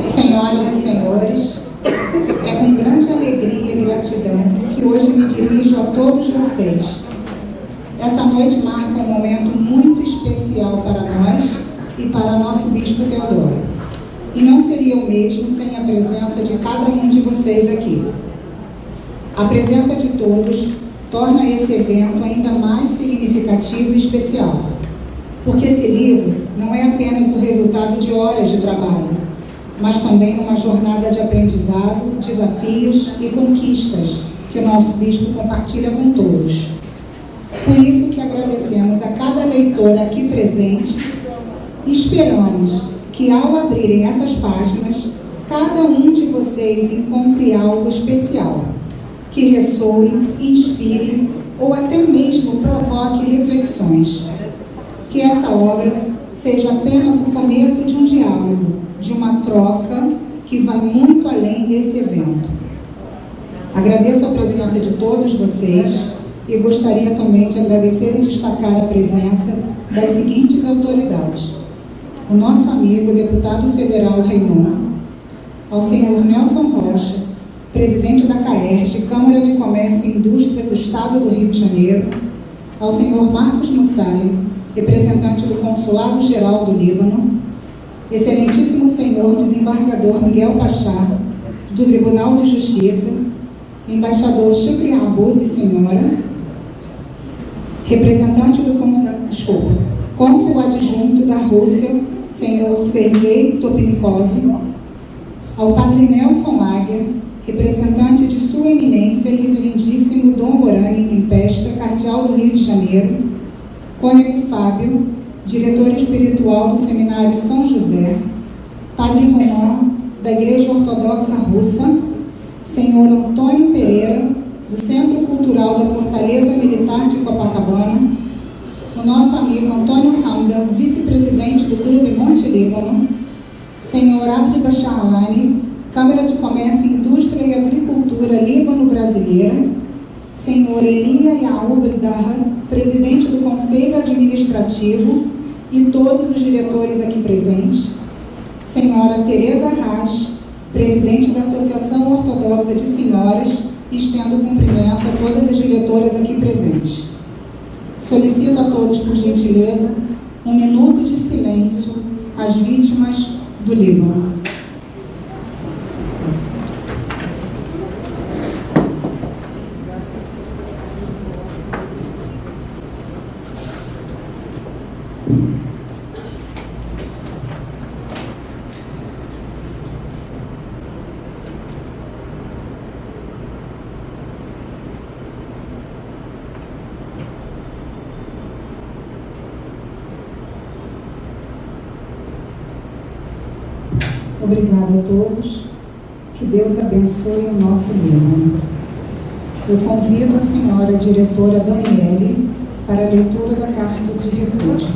Senhoras e senhores, é com grande alegria e gratidão que hoje me dirijo a todos vocês. Essa noite marca um momento muito especial para nós e para nosso Bispo Teodoro. E não seria o mesmo sem a presença de cada um de vocês aqui. A presença de todos torna esse evento ainda mais significativo e especial, porque esse livro não é apenas o resultado de horas de trabalho, mas também uma jornada de aprendizado, desafios e conquistas que o nosso bispo compartilha com todos. Por isso que agradecemos a cada leitor aqui presente e esperamos que, ao abrirem essas páginas, cada um de vocês encontre algo especial, que ressoe, inspire ou até mesmo provoque reflexões. Que essa obra seja apenas o começo de um diálogo, de uma troca que vai muito além desse evento. Agradeço a presença de todos vocês e gostaria também de agradecer e destacar a presença das seguintes autoridades: o nosso amigo, deputado federal Raimundo, ao senhor Nelson Rocha, presidente da CAERJ, Câmara de Comércio e Indústria do Estado do Rio de Janeiro, ao senhor Marcos Mussali, representante do Consulado Geral do Líbano, excelentíssimo senhor desembargador Miguel Pachá, do Tribunal de Justiça, embaixador Shukri Abud, senhora, representante do cônsul adjunto da Rússia, senhor Sergei Topnikov, ao padre Nelson Águia, representante de Sua Eminência, reverendíssimo Dom Gorani Tempesta, cardeal do Rio de Janeiro, cônego Fábio, diretor espiritual do Seminário São José, padre Romão, da Igreja Ortodoxa Russa, senhor Antônio Pereira, do Centro Cultural da Fortaleza Militar de Copacabana, o nosso amigo Antônio Hamdan, vice-presidente do Clube Monte Líbano, senhor Abdu Bashar Alani, Câmara de Comércio, Indústria e Agricultura Líbano-Brasileira, senhor Elia Yaoub Dahar, presidente do Conselho Administrativo e todos os diretores aqui presentes, senhora Tereza Raj, presidente da Associação Ortodoxa de Senhoras, e estendo o cumprimento a todas as diretoras aqui presentes. Solicito a todos, por gentileza, um minuto de silêncio às vítimas do Líbano. Obrigada a todos. Que Deus abençoe o nosso Líbano. Eu convido a senhora diretora Daniele para a leitura da carta de repúdio.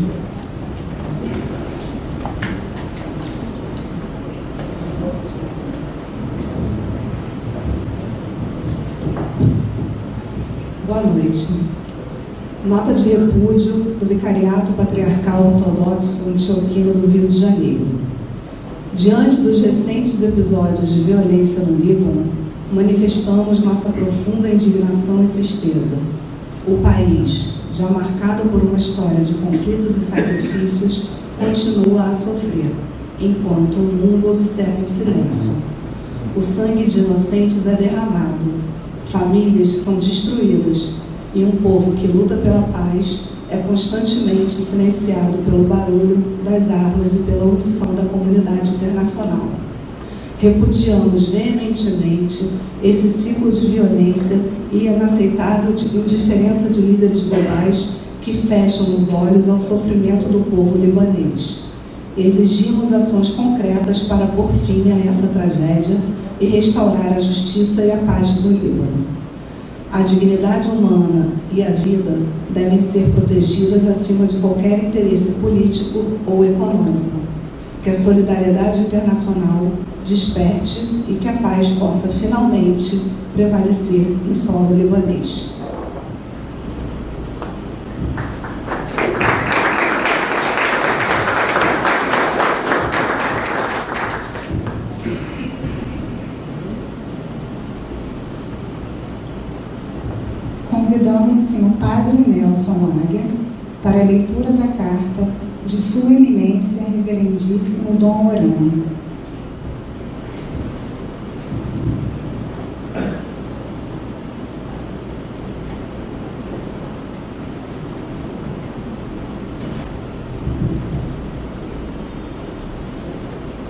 Boa noite. Nota de repúdio do Vicariato Patriarcal Ortodoxo Antioquino do Rio de Janeiro. Diante dos recentes episódios de violência no Líbano, manifestamos nossa profunda indignação e tristeza. O país, já marcado por uma história de conflitos e sacrifícios, continua a sofrer, enquanto o mundo observa em silêncio. O sangue de inocentes é derramado, famílias são destruídas e um povo que luta pela paz é constantemente silenciado pelo barulho das armas e pela omissão da comunidade internacional. Repudiamos veementemente esse ciclo de violência e inaceitável indiferença de líderes globais que fecham os olhos ao sofrimento do povo libanês. Exigimos ações concretas para pôr fim a essa tragédia e restaurar a justiça e a paz no Líbano. A dignidade humana e a vida devem ser protegidas acima de qualquer interesse político ou econômico. Que a solidariedade internacional desperte e que a paz possa finalmente prevalecer em solo libanês. para a leitura da carta de Sua Eminência, Reverendíssimo Dom Orânio.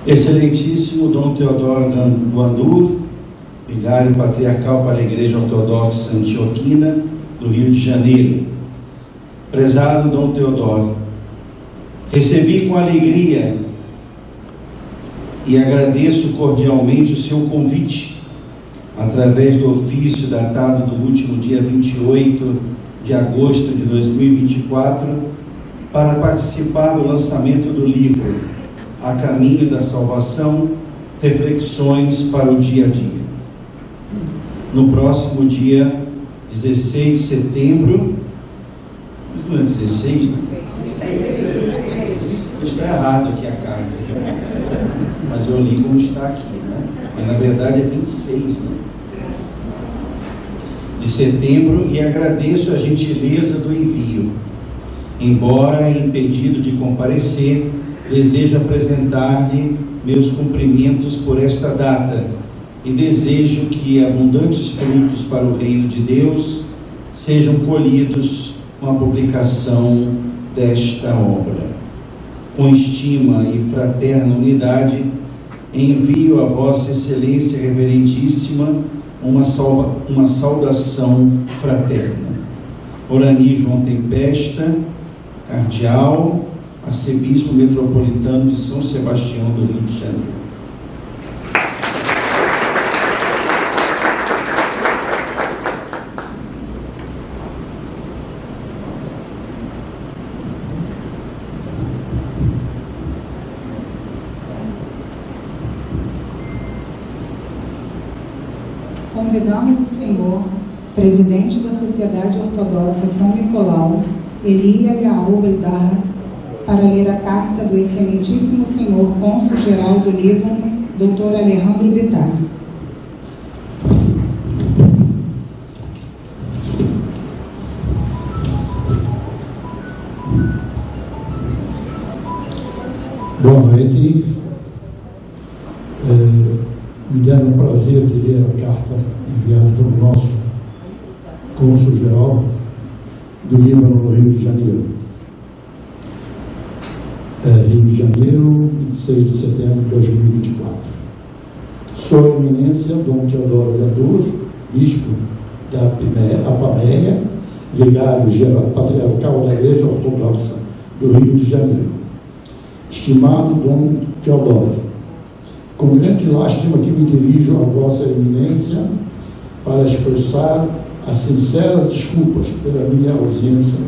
Excelentíssimo Dom Teodoro Guandur, vigário patriarcal para a Igreja Ortodoxa Antioquina do Rio de Janeiro. Prezado Dom Teodoro, recebi com alegria e agradeço cordialmente o seu convite, através do ofício datado do último dia 28 de agosto de 2024, para participar do lançamento do livro A Caminho da Salvação, Reflexões para o Dia a Dia. No próximo dia 16 de setembro, mas não é 16, né? Está errado aqui a carta, mas eu li como está aqui, né? Mas na verdade é 26, né? De setembro, e agradeço a gentileza do envio. Embora impedido de comparecer, desejo apresentar-lhe meus cumprimentos por esta data e desejo que abundantes frutos para o reino de Deus sejam colhidos com a publicação desta obra. Com estima e fraterna unidade, envio a Vossa Excelência Reverendíssima uma saudação fraterna. Orani João Tempesta, cardeal, arcebispo metropolitano de São Sebastião do Rio de Janeiro. Convidamos o senhor, presidente da Sociedade Ortodoxa São Nicolau, Elia Yahu Eldar, para ler a carta do excelentíssimo senhor cônsul-geral do Líbano, Dr. Alejandro Bittar. Boa noite. Me deram o prazer de ler a carta enviada pelo nosso cônsul-geral do Líbano no Rio de Janeiro. Rio de Janeiro, 26 de setembro de 2024. Sua Eminência Dom Teodoro Guandur, bispo da Apameia, vigário patriarcal da Igreja Ortodoxa do Rio de Janeiro. Estimado Dom Teodoro, com grande lástima que me dirijo a Vossa Eminência para expressar as sinceras desculpas pela minha ausência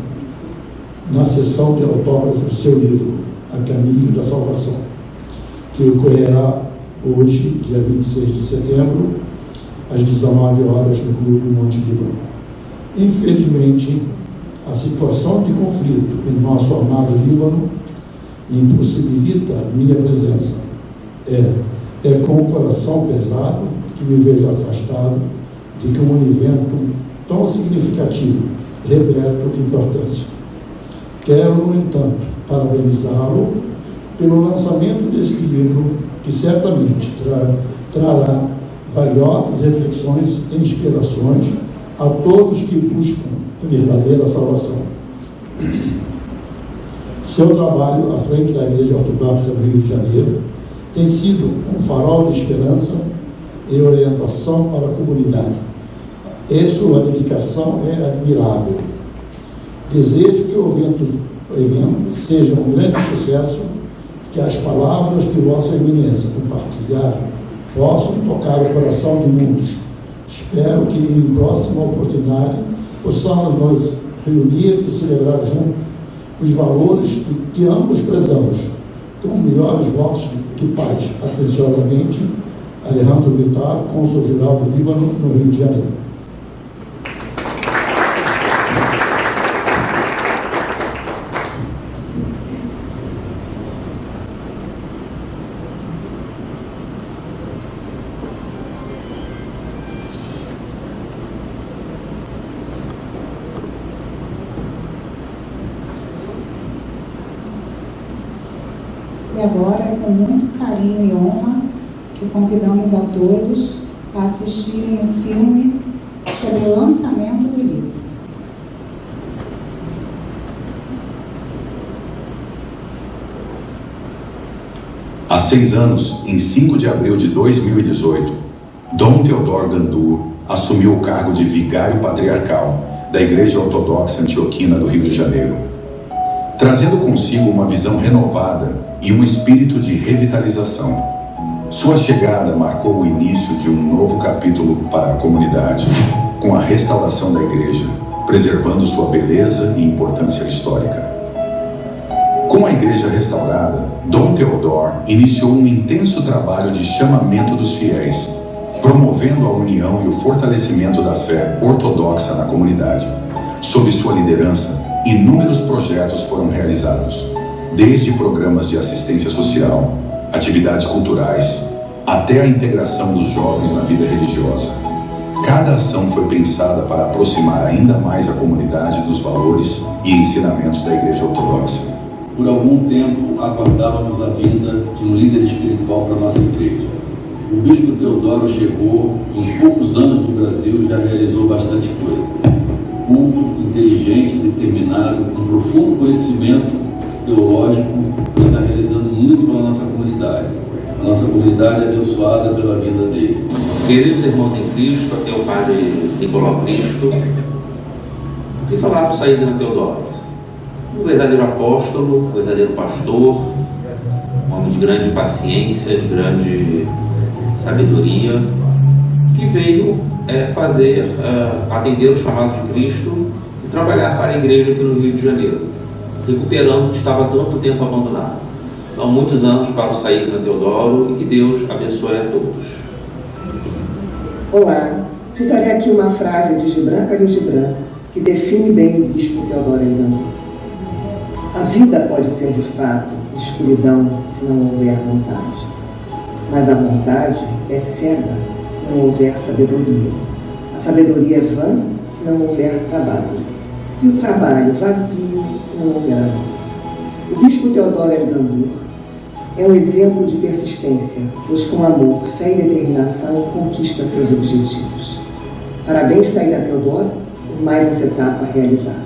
na sessão de autógrafo do seu livro, A Caminho da Salvação, que ocorrerá hoje, dia 26 de setembro, às 19 horas no Clube Monte Líbano. Infelizmente, a situação de conflito em nosso amado Líbano impossibilita minha presença. É com o coração pesado que me vejo afastado de que um evento tão significativo, repleto de importância. Quero, no entanto, parabenizá-lo pelo lançamento deste livro, que certamente trará valiosas reflexões e inspirações a todos que buscam a verdadeira salvação. Seu trabalho à frente da Igreja Ortodoxa do Rio de Janeiro tem sido um farol de esperança e orientação para a comunidade. E sua dedicação é admirável. Desejo que o evento seja um grande sucesso, que as palavras que Vossa Eminência compartilhar possam tocar o coração de muitos. Espero que em próxima oportunidade possamos nos reunir e celebrar juntos os valores que ambos prezamos. Com melhores votos de paz. Atenciosamente, Alejandro Bittar, cônsul-geral do Líbano no Rio de Janeiro. E agora é com muito carinho e honra que convidamos a todos a assistirem o filme sobre o lançamento do livro. Há 6 anos, em 5 de abril de 2018, Dom Teodoro Gandur assumiu o cargo de vigário patriarcal da Igreja Ortodoxa Antioquina do Rio de Janeiro, trazendo consigo uma visão renovada e um espírito de revitalização. Sua chegada marcou o início de um novo capítulo para a comunidade, com a restauração da igreja, preservando sua beleza e importância histórica. Com a igreja restaurada, Dom Teodoro iniciou um intenso trabalho de chamamento dos fiéis, promovendo a união e o fortalecimento da fé ortodoxa na comunidade. Sob sua liderança, inúmeros projetos foram realizados, desde programas de assistência social, atividades culturais, até a integração dos jovens na vida religiosa. Cada ação foi pensada para aproximar ainda mais a comunidade dos valores e ensinamentos da Igreja Ortodoxa. Por algum tempo, aguardávamos a vinda de um líder espiritual para a nossa igreja. O bispo Teodoro chegou, em poucos anos no Brasil, já realizou bastante coisa. Culto, inteligente, determinado, com profundo conhecimento teológico, está realizando muito pela nossa comunidade. A nossa comunidade é abençoada pela vinda dele. Queridos irmãos em Cristo, aqui é o Padre Nicolau Cristo. O que falar para sair de Teodoro? Um verdadeiro apóstolo, um verdadeiro pastor, um homem de grande paciência, de grande sabedoria, que veio atender o chamado de Cristo e trabalhar para a igreja aqui no Rio de Janeiro, recuperando o que estava há tanto tempo abandonado. Então, muitos anos para o sair de Teodoro e que Deus abençoe a todos. Olá, citarei aqui uma frase de Gibran Khalil Gibran que define bem o bispo Teodoro Gandur. A vida pode ser de fato escuridão se não houver vontade, mas a vontade é cega se não houver sabedoria. A sabedoria é vã se não houver trabalho, e o trabalho vazio se não houver amor. O bispo Teodoro Gandur é um exemplo de persistência, pois com amor, fé e determinação conquista seus objetivos. Parabéns, Saída Teodoro, por mais essa etapa realizada.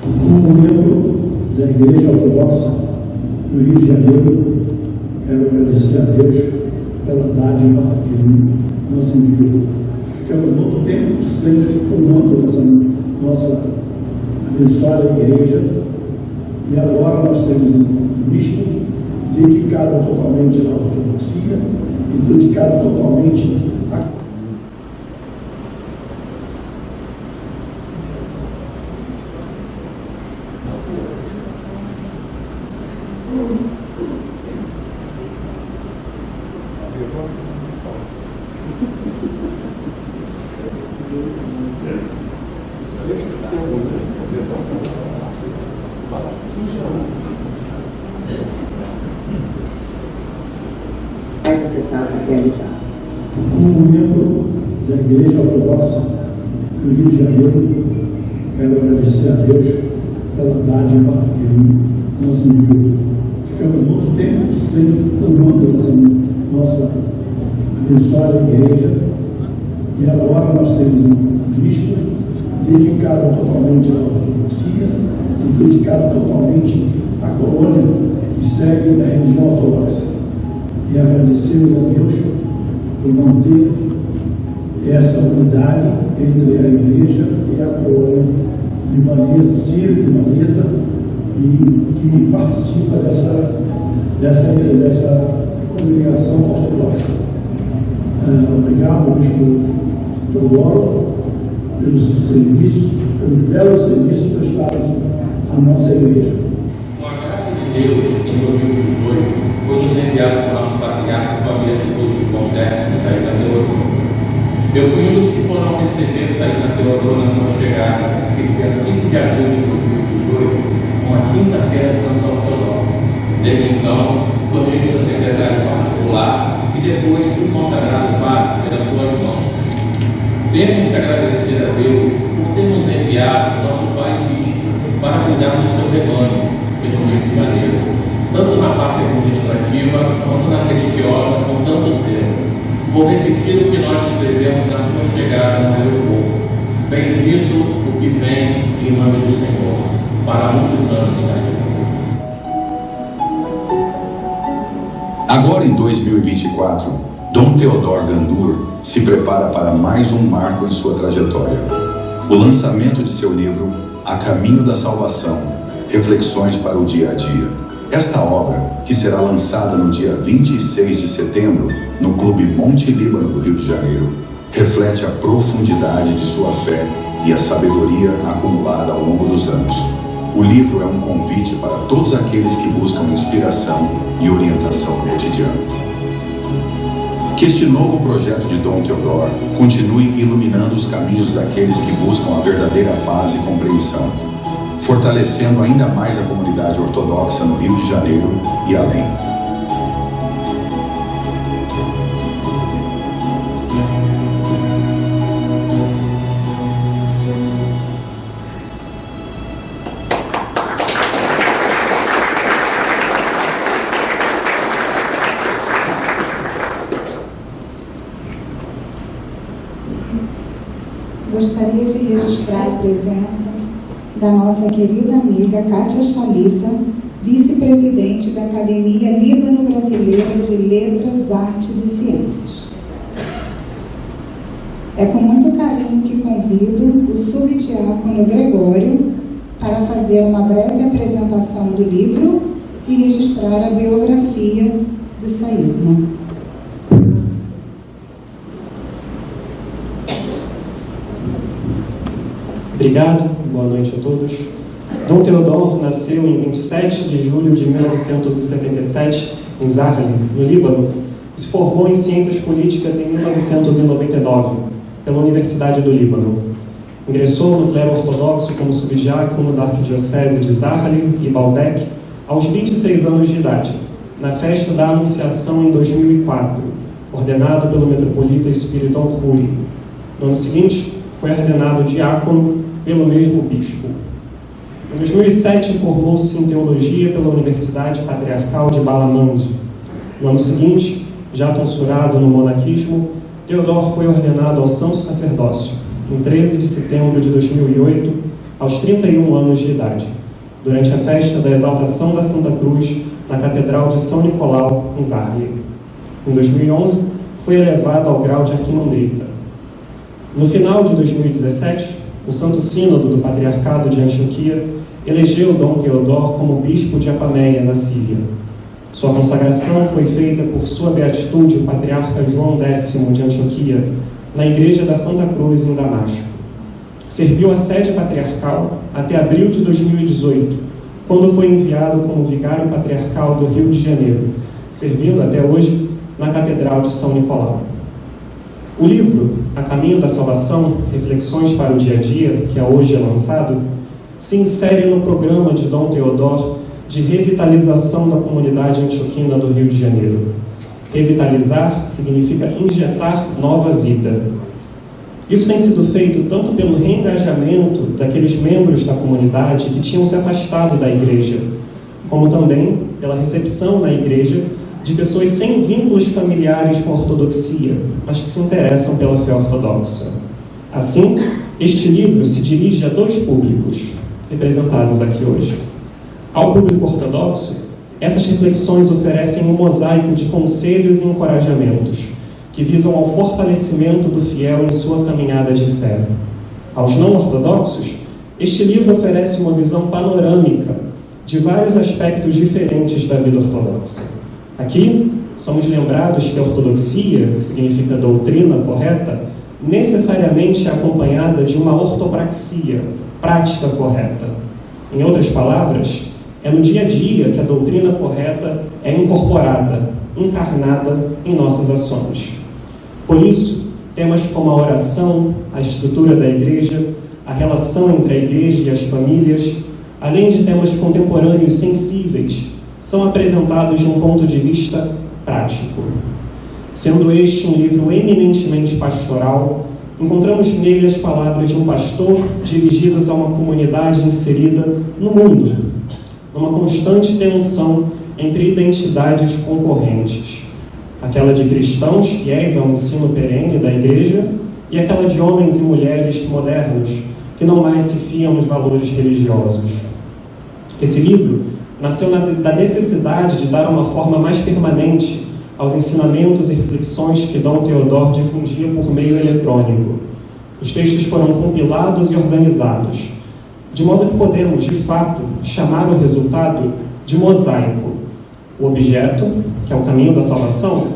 Como membro da Igreja Ortodoxa do Rio de Janeiro, quero agradecer a Deus pela dádiva que Ele nos enviou. Ficamos muito tempo sempre honrando essa nossa abençoada igreja, e agora nós temos um bispo dedicado totalmente à ortodoxia e dedicado totalmente a mais essa etapa realizada. Como membro da Igreja Ortodoxa do Rio de Janeiro, quero agradecer a Deus pela dádiva que Ele nos enviou. Ficamos muito tempo sempre honrando essa nossa abençoada igreja, e agora nós temos um bispo dedicado totalmente à ortodoxia e dedicado totalmente à colônia que segue a religião ortodoxa. E agradecemos a Deus por manter essa unidade entre a igreja e a colônia libanesa, sírio-libanesa, e que participa dessa congregação ortodoxa. Obrigado, bispo Teodoro, pelos serviços, pelos belos serviços prestados à nossa igreja. Com a graça de Deus, em 2018, foi nos enviado por nosso patriarca Família de Jesus João X, Saída Teodoro. Eu fui um dos que foram receber Saída Teodoro na sua chegada, que foi a 5 de abril de 2018, com a Quinta-feira Santa Ortodoxa. Desde então, tornei-me seu secretário particular e depois fui consagrado padre pelas suas mãos. Temos que agradecer a Deus por ter nos enviado nosso Pai Bispo para cuidar do seu rebanho. aqui no Rio de Janeiro, tanto na parte administrativa quanto na religiosa, com tanto zelo. Vou repetir o que nós escrevemos na sua chegada no aeroporto. Bendito o que vem em nome do Senhor, para muitos anos, Senhor. Agora, em 2024, Dom Teodor Gandour se prepara para mais um marco em sua trajetória. O lançamento de seu livro, A Caminho da Salvação, Reflexões para o Dia a Dia. Esta obra, que será lançada no dia 26 de setembro, no Clube Monte Líbano do Rio de Janeiro, reflete a profundidade de sua fé e a sabedoria acumulada ao longo dos anos. O livro é um convite para todos aqueles que buscam inspiração e orientação no cotidiano. Que este novo projeto de Dom Teodor continue iluminando os caminhos daqueles que buscam a verdadeira paz e compreensão, fortalecendo ainda mais a comunidade ortodoxa no Rio de Janeiro e além. Gostaria de registrar a presença da nossa querida amiga Kátia Chalita, vice-presidente da Academia Líbano-Brasileira de Letras, Artes e Ciências. É com muito carinho que convido o subdiácono Gregório para fazer uma breve apresentação do livro e registrar a biografia de Saídna. Obrigado, boa noite a todos. Dom Teodor nasceu em 27 de julho de 1977 em Zahrli, no Líbano, e se formou em Ciências Políticas em 1999, pela Universidade do Líbano. Ingressou no clero ortodoxo como subdiácono da Arquidiocese de Zahrli e Baalbek aos 26 anos de idade, na festa da Anunciação em 2004, ordenado pelo metropolita Spiridon Khoury. No ano seguinte, foi ordenado diácono pelo mesmo bispo. Em 2007, formou-se em teologia pela Universidade Patriarcal de Balamanzo. No ano seguinte, já tonsurado no monaquismo, Teodor foi ordenado ao santo sacerdócio, em 13 de setembro de 2008, aos 31 anos de idade, durante a festa da exaltação da Santa Cruz na Catedral de São Nicolau, em Zahrli. Em 2011, foi elevado ao grau de arquimandrita. No final de 2017, o Santo Sínodo do Patriarcado de Antioquia elegeu Dom Teodor como bispo de Apameia, na Síria. Sua consagração foi feita por sua beatitude o patriarca João X de Antioquia, na Igreja da Santa Cruz, em Damasco. Serviu a sede patriarcal até abril de 2018, quando foi enviado como vigário patriarcal do Rio de Janeiro, servindo até hoje na Catedral de São Nicolau. O livro, A Caminho da Salvação, Reflexões para o Dia a Dia, que hoje é lançado, se insere no programa de Dom Teodor de revitalização da comunidade antioquina do Rio de Janeiro. Revitalizar significa injetar nova vida. Isso tem sido feito tanto pelo reengajamento daqueles membros da comunidade que tinham se afastado da igreja, como também pela recepção na igreja de pessoas sem vínculos familiares com a ortodoxia, mas que se interessam pela fé ortodoxa. Assim, este livro se dirige a dois públicos, representados aqui hoje. Ao público ortodoxo, essas reflexões oferecem um mosaico de conselhos e encorajamentos, que visam ao fortalecimento do fiel em sua caminhada de fé. Aos não ortodoxos, este livro oferece uma visão panorâmica de vários aspectos diferentes da vida ortodoxa. Aqui, somos lembrados que a ortodoxia, que significa doutrina correta, necessariamente é acompanhada de uma ortopraxia, prática correta. Em outras palavras, é no dia a dia que a doutrina correta é incorporada, encarnada em nossas ações. Por isso, temas como a oração, a estrutura da igreja, a relação entre a igreja e as famílias, além de temas contemporâneos sensíveis, são apresentados de um ponto de vista prático. Sendo este um livro eminentemente pastoral, encontramos nele as palavras de um pastor dirigidas a uma comunidade inserida no mundo. numa constante tensão entre identidades concorrentes, aquela de cristãos fiéis ao ensino perene da Igreja e aquela de homens e mulheres modernos que não mais se fiam nos valores religiosos. Esse livro nasceu da necessidade de dar uma forma mais permanente aos ensinamentos e reflexões que Dom Teodoro difundia por meio eletrônico. Os textos foram compilados e organizados, de modo que podemos, de fato, chamar o resultado de mosaico. O objeto, que é o caminho da salvação,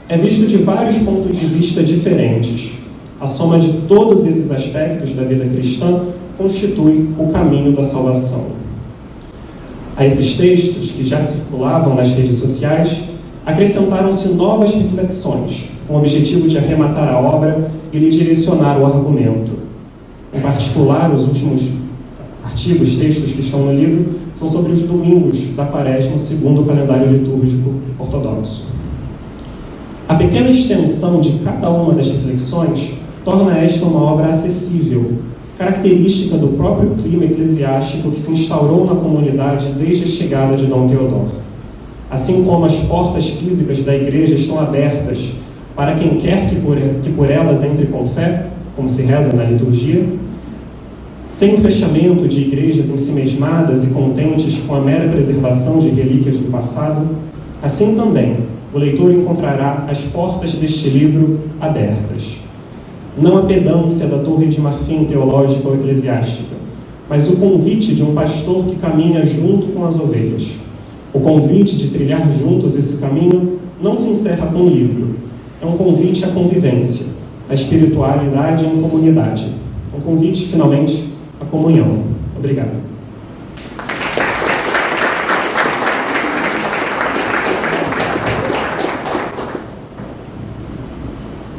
é visto de vários pontos de vista diferentes. A soma de todos esses aspectos da vida cristã constitui o caminho da salvação. A esses textos, que já circulavam nas redes sociais, acrescentaram-se novas reflexões, com o objetivo de arrematar a obra e lhe direcionar o argumento. Em particular, os últimos artigos, textos que estão no livro, são sobre os domingos da Quaresma, segundo o calendário litúrgico ortodoxo. A pequena extensão de cada uma das reflexões torna esta uma obra acessível, característica do próprio clima eclesiástico que se instaurou na comunidade desde a chegada de Dom Teodoro. Assim como as portas físicas da Igreja estão abertas para quem quer que por elas entre com fé, como se reza na liturgia, sem o fechamento de igrejas ensimesmadas e contentes com a mera preservação de relíquias do passado, assim também o leitor encontrará as portas deste livro abertas. Não a pedância da torre de marfim teológica ou eclesiástica, mas o convite de um pastor que caminha junto com as ovelhas. O convite de trilhar juntos esse caminho não se encerra com o livro. É um convite à convivência, à espiritualidade em comunidade. Um convite, finalmente, à comunhão. Obrigado.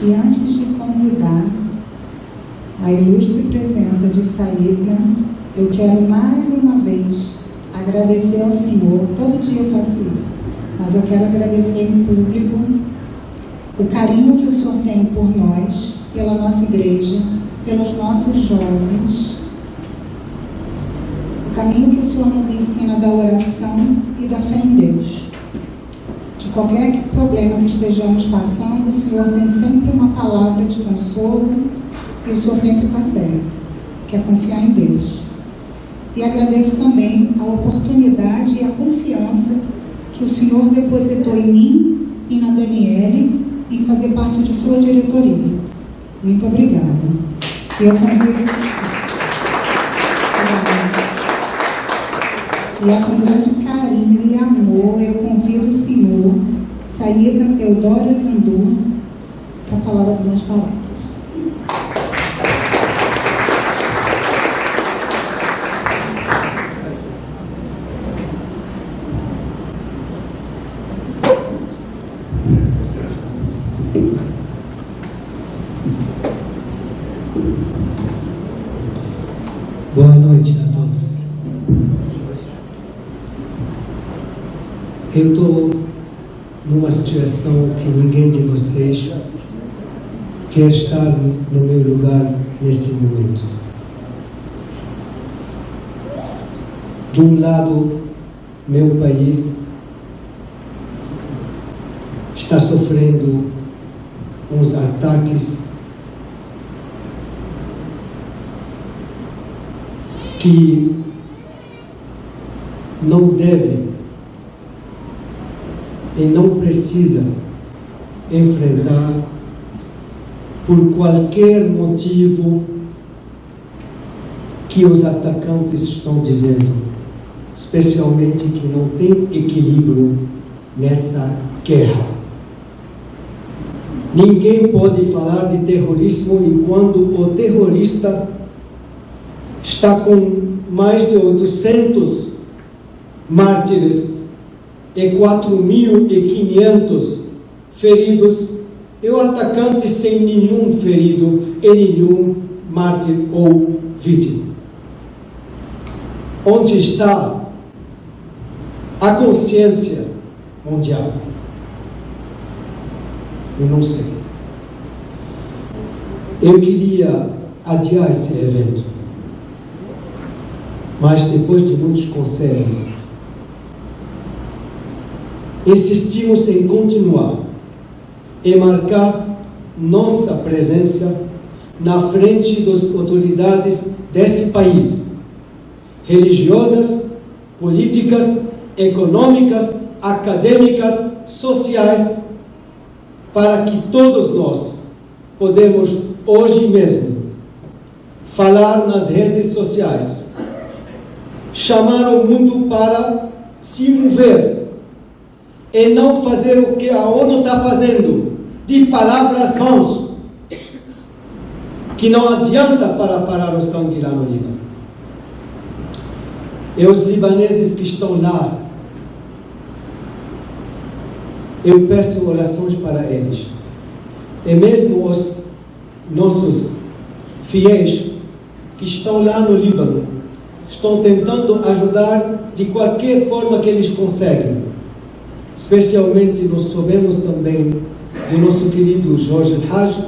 E antes de convidar a ilustre presença de Saída, eu quero mais uma vez agradecer ao Senhor. Todo dia eu faço isso, mas eu quero agradecer em público o carinho que o Senhor tem por nós, pela nossa igreja, pelos nossos jovens, o caminho que o Senhor nos ensina da oração e da fé em Deus. De qualquer problema que estejamos passando, o Senhor tem sempre uma palavra de consolo e o Senhor sempre está certo, que é confiar em Deus. E agradeço também a oportunidade e a confiança que o Senhor depositou em mim e na Daniele em fazer parte de sua diretoria. Muito obrigada. Eu convido... E é com grande carinho e amor eu convido o senhor Saída Teodoro Gandur para falar algumas palavras. Boa noite a todos. Eu estou numa situação que ninguém de vocês quer estar no meu lugar nesse momento. De um lado, meu país está sofrendo uns ataques que não deve e não precisa enfrentar por qualquer motivo que os atacantes estão dizendo, especialmente que não tem equilíbrio nessa guerra. Ninguém pode falar de terrorismo enquanto o terrorista está com mais de 800 mártires e 4.500 feridos, e o atacante sem nenhum ferido e nenhum mártir ou vítima. Onde está a consciência mundial? Eu não sei. Eu queria adiar esse evento, mas depois de muitos conselhos insistimos em continuar e marcar nossa presença na frente das autoridades desse país, religiosas, políticas, econômicas, acadêmicas, sociais, para que todos nós podemos hoje mesmo falar nas redes sociais, chamar o mundo para se mover e não fazer o que a ONU está fazendo, de palavras vãs, que não adianta para parar o sangue lá no Líbano. E os libaneses que estão lá, eu peço orações para eles. E mesmo os nossos fiéis que estão lá no Líbano, estão tentando ajudar de qualquer forma que eles conseguem. Especialmente nós soubemos também do nosso querido Jorge Haj,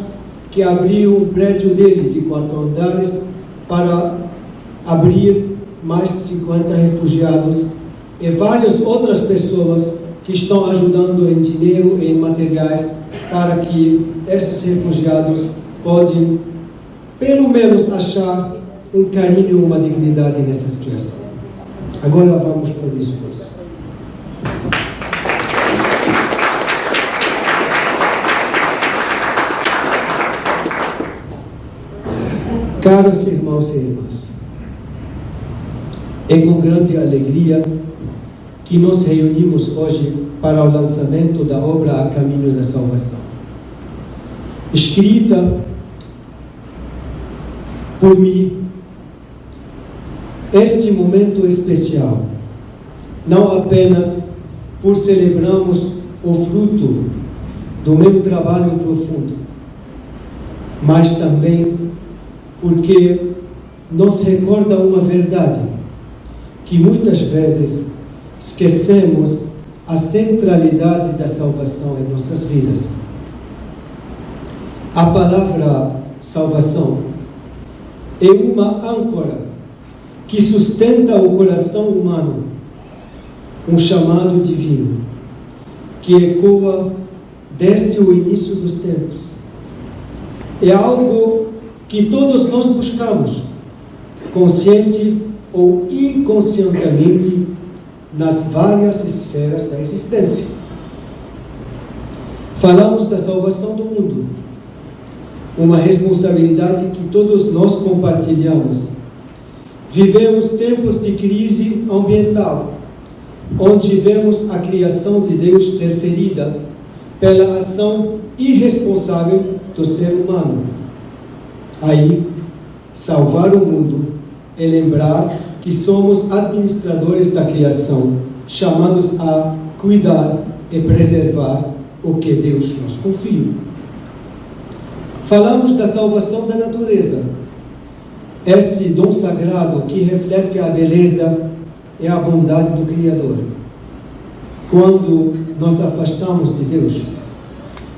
que abriu um prédio dele de 4 andares para abrir mais de 50 refugiados e várias outras pessoas que estão ajudando em dinheiro e em materiais para que esses refugiados possam, pelo menos, achar um carinho e uma dignidade nessa situação. Agora vamos para o discurso. Caros irmãos e irmãs, é com grande alegria que nos reunimos hoje para o lançamento da obra A Caminho da Salvação, escrita por mim. Este momento especial, não apenas por celebrarmos o fruto do meu trabalho profundo, mas também porque nos recorda uma verdade, que muitas vezes esquecemos a centralidade da salvação em nossas vidas. A palavra salvação é uma âncora que sustenta o coração humano, um chamado divino, que ecoa desde o início dos tempos. É algo que todos nós buscamos, consciente ou inconscientemente, nas várias esferas da existência. Falamos da salvação do mundo, uma responsabilidade que todos nós compartilhamos. Vivemos tempos de crise ambiental, onde vemos a criação de Deus ser ferida pela ação irresponsável do ser humano. Aí, salvar o mundo é lembrar que somos administradores da criação, chamados a cuidar e preservar o que Deus nos confiou. Falamos da salvação da natureza, esse dom sagrado que reflete a beleza e a bondade do Criador. Quando nos afastamos de Deus,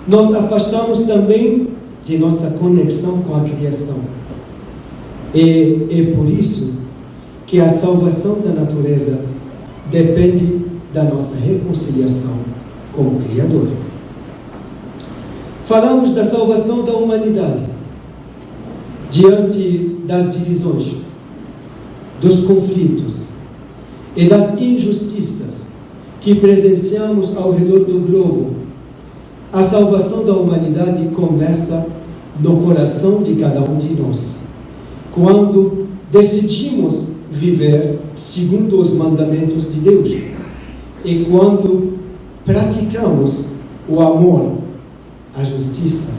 nos afastamos também de nossa conexão com a criação. E é por isso que a salvação da natureza depende da nossa reconciliação com o Criador. Falamos da salvação da humanidade diante das divisões, dos conflitos e das injustiças que presenciamos ao redor do globo. A salvação da humanidade começa no coração de cada um de nós, quando decidimos viver segundo os mandamentos de Deus e quando praticamos o amor, a justiça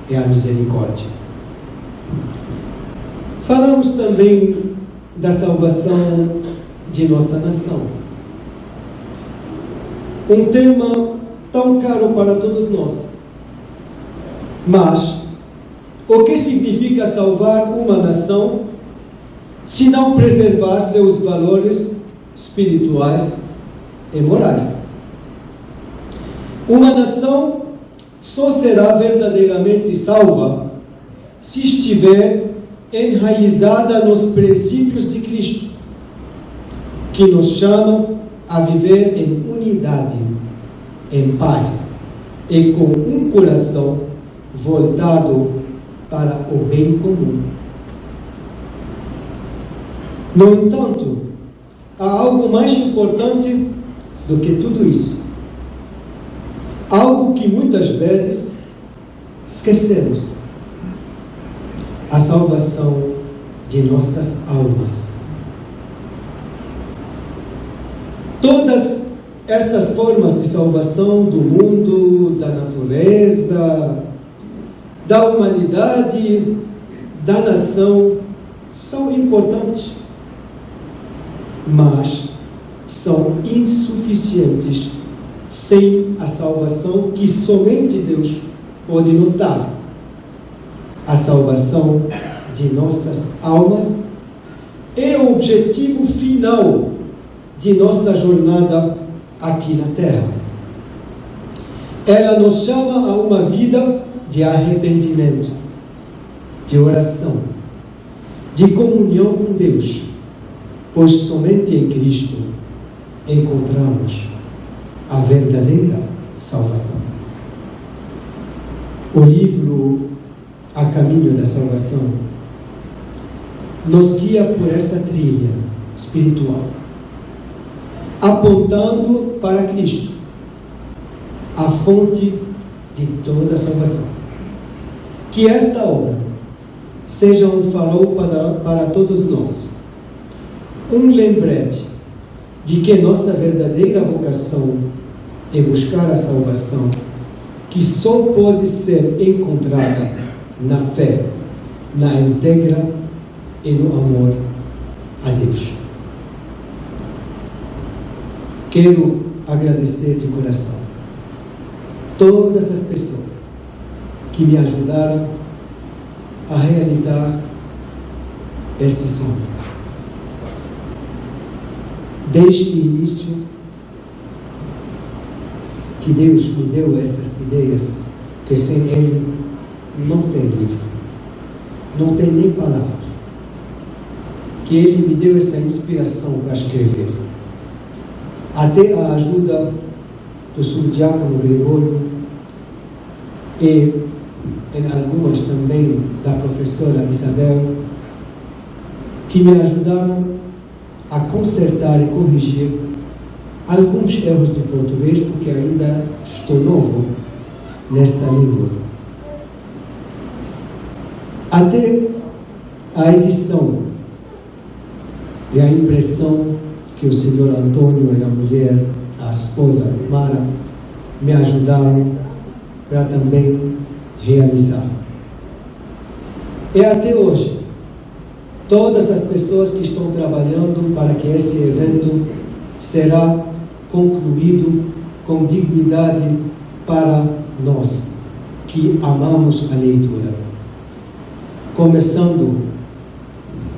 e a misericórdia. Falamos também da salvação de nossa nação, um tema tão caro para todos nós. Mas o que significa salvar uma nação se não preservar seus valores espirituais e morais? Uma nação só será verdadeiramente salva se estiver enraizada nos princípios de Cristo, que nos chama a viver em unidade, em paz e com um coração voltado para o bem comum. No entanto, há algo mais importante do que tudo isso. Algo que muitas vezes esquecemos: a salvação de nossas almas. Todas essas formas de salvação do mundo, da natureza, da humanidade, da nação, são importantes, mas são insuficientes sem a salvação que somente Deus pode nos dar. A salvação de nossas almas é o objetivo final de nossa jornada aqui na Terra. Ela nos chama a uma vida de arrependimento, de oração, de comunhão com Deus, pois somente em Cristo encontramos a verdadeira salvação. O livro A Caminho da Salvação nos guia por essa trilha espiritual, apontando para Cristo, a fonte de toda a salvação. Que esta obra seja um farol para todos nós, um lembrete de que nossa verdadeira vocação é buscar a salvação, que só pode ser encontrada na fé, na íntegra e no amor a Deus. Quero agradecer de coração todas as pessoas que me ajudaram a realizar este sonho. Desde o início que Deus me deu essas ideias, que sem Ele não tem livro, não tem nem palavras, que Ele me deu essa inspiração para escrever. Até a ajuda do subdiácono Gregório e em algumas também da professora Isabel, que me ajudaram a consertar e corrigir alguns erros de português, porque ainda estou novo nesta língua. Até a edição e a impressão que o senhor Antônio e a mulher, a esposa Mara, me ajudaram para também realizar. E até hoje, todas as pessoas que estão trabalhando para que esse evento será concluído com dignidade para nós que amamos a leitura. Começando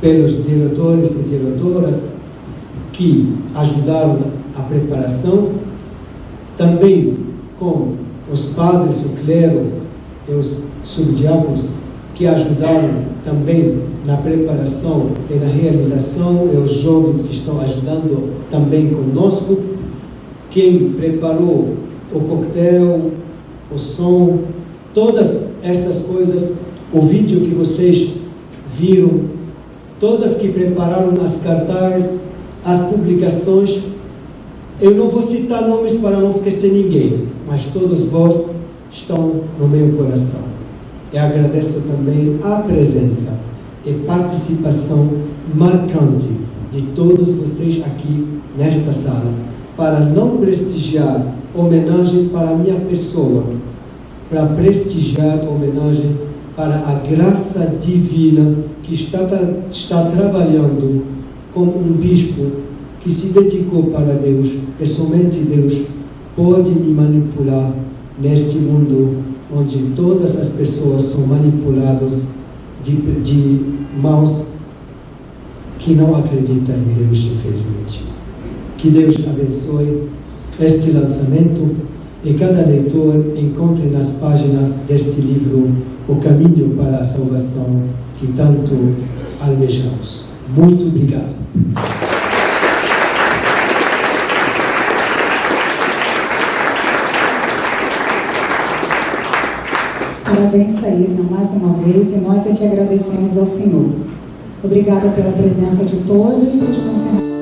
pelos diretores e diretoras que ajudaram a preparação, também com os padres, o clero e os subdiáconos que ajudaram também na preparação e na realização, e os jovens que estão ajudando também conosco, quem preparou o coquetel, o som, todas essas coisas, o vídeo que vocês viram, todas que prepararam as cartazes, as publicações. Eu não vou citar nomes para não esquecer ninguém, mas todos vós estão no meu coração. E agradeço também a presença e participação marcante de todos vocês aqui nesta sala, para não prestigiar homenagem para a minha pessoa, para prestigiar homenagem para a graça divina que está trabalhando como um bispo que se dedicou para Deus, e somente Deus pode me manipular nesse mundo onde todas as pessoas são manipuladas de mãos que não acreditam em Deus, infelizmente. Que Deus abençoe este lançamento e cada leitor encontre nas páginas deste livro o caminho para a salvação que tanto almejamos. Muito obrigado. Parabéns, Saína, mais uma vez, e nós é que agradecemos ao Senhor. Obrigada pela presença de todos e estão encerrados.